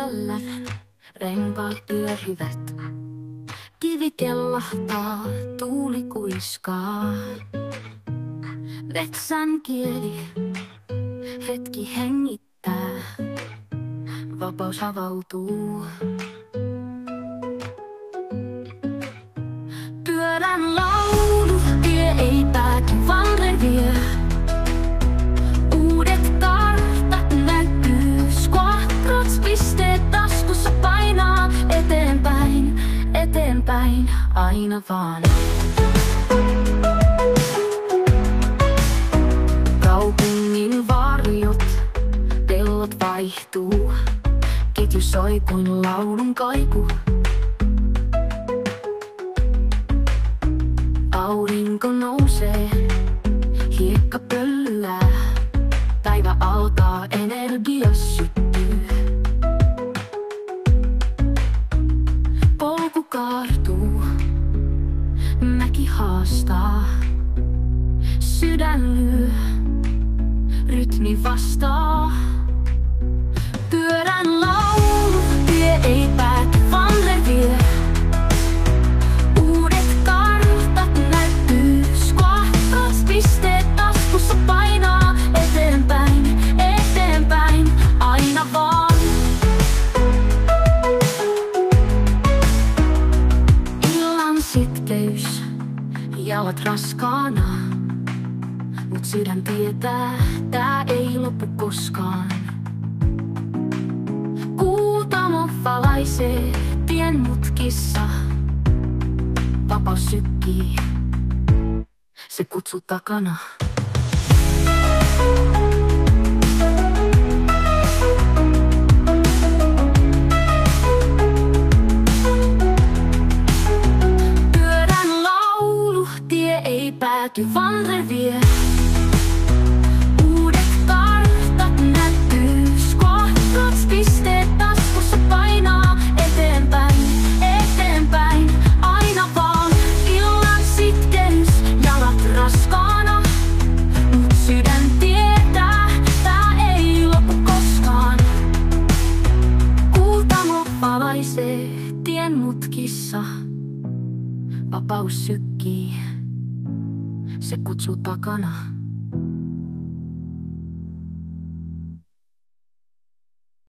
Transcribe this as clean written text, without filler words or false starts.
yöllä renkaat pyörivät. Kivi kellahtaa, tuuli kuiskaa. Vetsän kieli hetki hengittää, vapaus avautuu. Pyörän laulu, tie ei pääty, vaan reviö. Uudet kartat näkyy, squatrots pisteet taskussa painaa eteenpäin, eteenpäin, aina vaan. Kaupungin varjot, pellot vaihtuu, ketju soi kuin laulun kaiku. Aurinko nousee, hiekka pöllää, päivä alkaa, energia syttyy. Polku kaartuu, mäki haastaa, sydän lyö, rytmi vastaa. Pyörän laulu, tie ei pääty, vaan reviö. Uudet kartat näkyy, squatrots pisteet taskussa painaa eteenpäin, eteenpäin, aina vaan. Illan sitkeys, jalat raskaana, mut sydän tietää, tää ei loppu koskaan. Kuutamo valaisee tien mutkissa, vapaus sykkii, se kutsuu takana. Pyörän laulu, tie ei pääty, vaan reviö. Uudet kartat näkyy, squatrots pisteet taskussa painaa eteenpäin, eteenpäin, aina vaan. Illan sitkeys, jalat raskaana, mut sydän tietää, tää ei lopu koskaan. Kuutamo valaisee tien mutkissa, vapaus sykkii, se kutsuu takana.